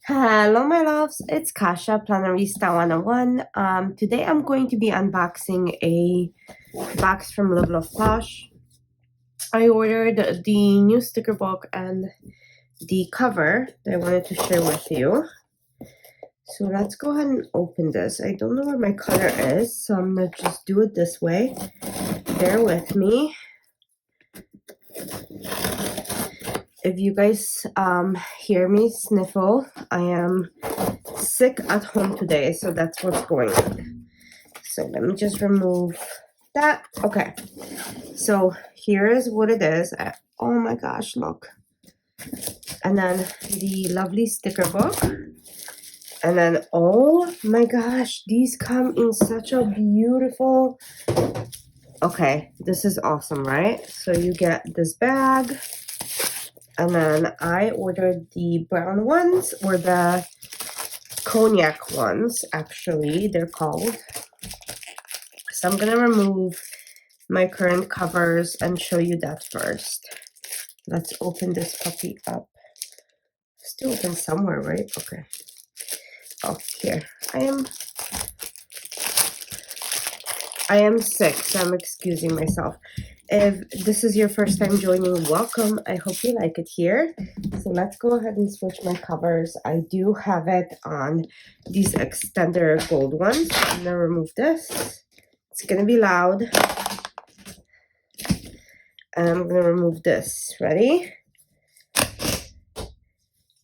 Hello, my loves. It's Kasha, Planarista 101. Today I'm going to be unboxing a box from Live Love Posh. I ordered the new sticker book and the cover that I wanted to share with you. So let's go ahead and open this. I don't know where my cutter is, so I'm going to just do it this way. Bear with me. If you guys hear me sniffle, I am sick at home today, so that's what's going on. So let me just remove that. Okay, so here is what it is. Oh my gosh, look. And then the lovely sticker book. And then, oh my gosh, these come in such a beautiful... Okay, this is awesome, right? So you get this bag. And then I ordered the brown ones, or the cognac ones, actually, they're called. So I'm gonna remove my current covers and show you that first. Let's open this puppy up. Still open somewhere, right? Okay. Oh, here. I am sick, so I'm excusing myself. If this is your first time joining, welcome. I hope you like it here. So let's go ahead and switch my covers. I do have it on these extender gold ones. I'm gonna remove this. It's gonna be loud. And I'm gonna remove this. Ready?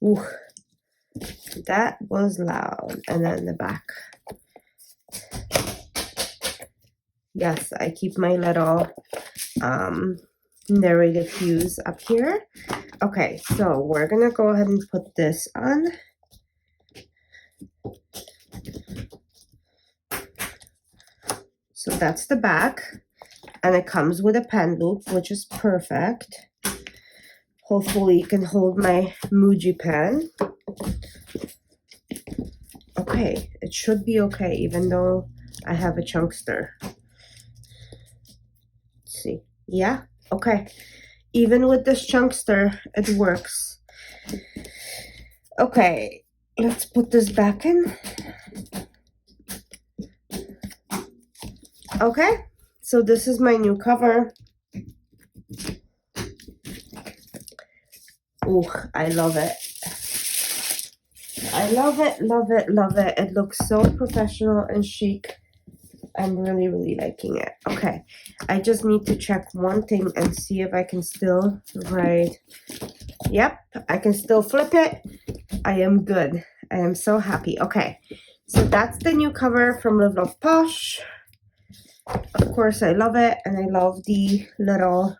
Ooh, that was loud. And then the back. Yes, I keep my little narrative Hues up here. Okay, so we're gonna go ahead and put this on. So that's the back, and it comes with a pen loop, which is perfect. Hopefully you can hold my Muji pen. Okay, it should be okay, even though I have a chunkster. Let's see. Yeah, okay. Even with this chunkster, it works. Okay, let's put this back in. Okay, so this is my new cover. Oh, I love it. I love it, love it, love it. It looks so professional and chic. I'm really, really liking it. Okay, I just need to check one thing and see if I can still write. Yep, I can still flip it. I am good. I am so happy. Okay, so that's the new cover from Live Love Posh. Of course, I love it, and I love the little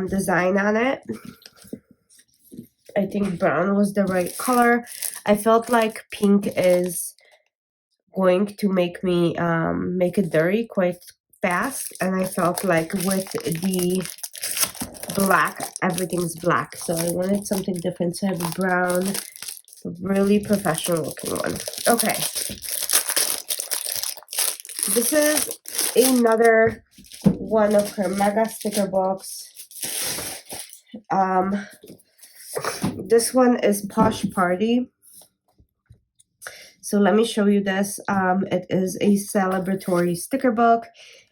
design on it. I think brown was the right color. I felt like pink is going to make me make it dirty quite fast, and I felt like with the black, everything's black, so I wanted something different. So I have a brown, really professional looking one. Okay, this is another one of her mega sticker books. This one is Posh Party. So let me show you this. It is a celebratory sticker book.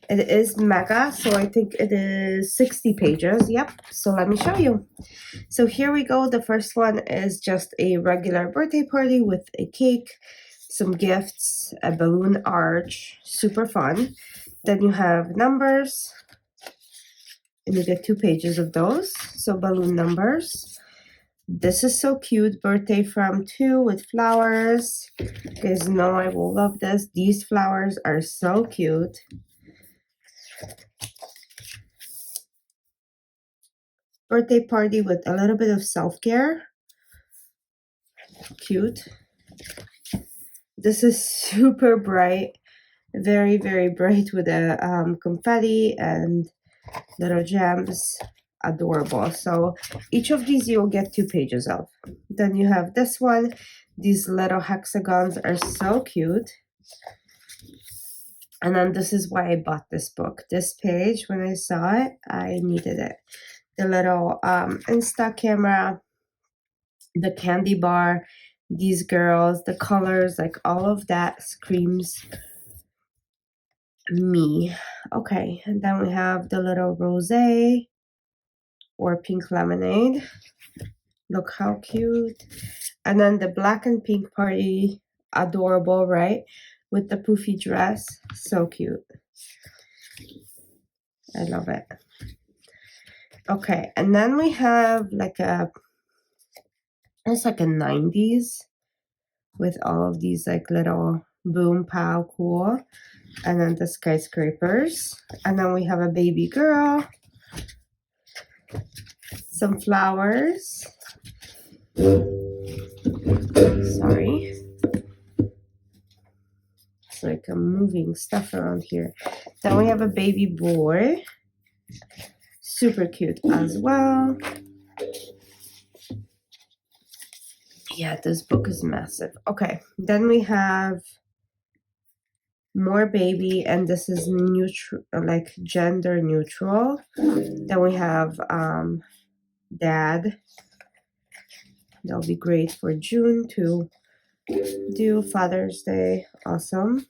It is mega, so I think it is 60 pages. Yep, so let me show you. So here we go. The first one is just a regular birthday party with a cake, some gifts, a balloon arch, super fun. Then you have numbers, and you get 2 pages of those, so balloon numbers. This is so cute. Birthday from 2 with flowers. You guys know I will love this. These flowers are so cute. Birthday party with a little bit of self-care. Cute. This is super bright. Very, very bright with a confetti and little gems. Adorable. So each of these you'll get 2 pages of. Then you have this one. These little hexagons are so cute. And then this is why I bought this book. This page, when I saw it, I needed it. The little Insta camera, the candy bar, these girls, the colors, like all of that screams me. Okay, and then we have the little rosé or pink lemonade. Look how cute. And then the black and pink party, adorable, right? With the poofy dress, so cute. I love it. Okay, and then we have like it's like a 90s with all of these like little boom pow cool. And then the skyscrapers. And then we have a baby girl. Some flowers. Sorry. It's like I'm moving stuff around here. Then we have a baby boy. Super cute as well. Yeah, this book is massive. Okay, then we have more baby, and this is neutral, like gender neutral. Then we have dad. That'll be great for June to do Father's Day. Awesome.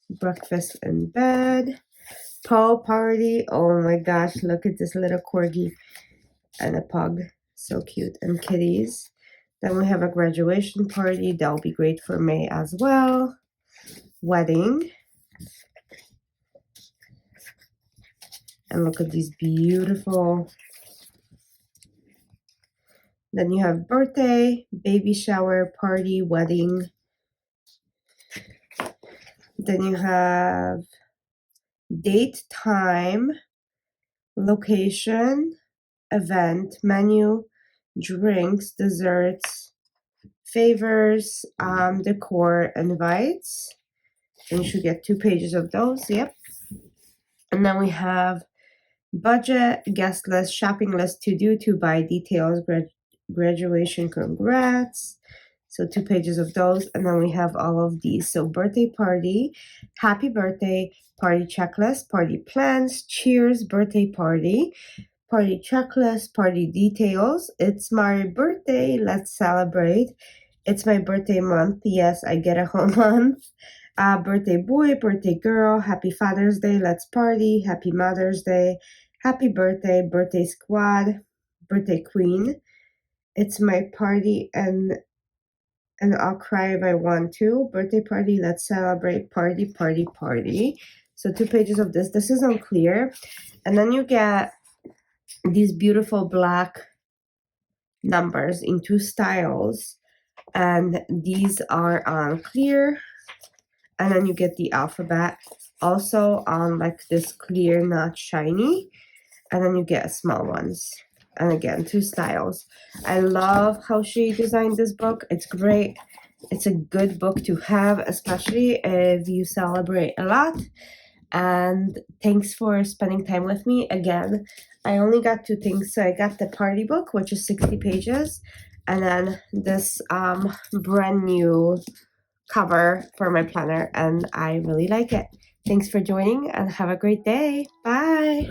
Breakfast in bed. Paw party. Oh my gosh, look at this little corgi and a pug. So cute. And kitties. Then we have a graduation party. That'll be great for May as well. Wedding. And look at these beautiful. Then you have birthday, baby shower, party, wedding. Then you have date, time, location, event, menu, drinks, desserts, favors, decor, invites. And you should get 2 pages of those. Yep. And then we have budget, guest list, shopping list, to do, to buy, details, graduation, congrats. So 2 pages of those. And then we have all of these. So birthday party, happy birthday, party checklist, party plans, cheers, birthday party, party checklist, party details. It's my birthday, let's celebrate. It's my birthday month. Yes, I get a whole month. Birthday boy, birthday girl, happy Father's Day, let's party, happy Mother's Day, happy birthday, birthday squad, birthday queen. It's my party and I'll cry if I want to. Birthday party, let's celebrate, party, party, party. So 2 pages of this. This is unclear. And then you get these beautiful black numbers in 2 styles. And these are on clear. And then you get the alphabet also on like this clear, not shiny. And then you get small ones. And again, 2 styles. I love how she designed this book. It's great. It's a good book to have, especially if you celebrate a lot. And thanks for spending time with me. Again, I only got 2 things. So I got the party book, which is 60 pages. And then this brand new cover for my planner. And I really like it. Thanks for joining and have a great day. Bye.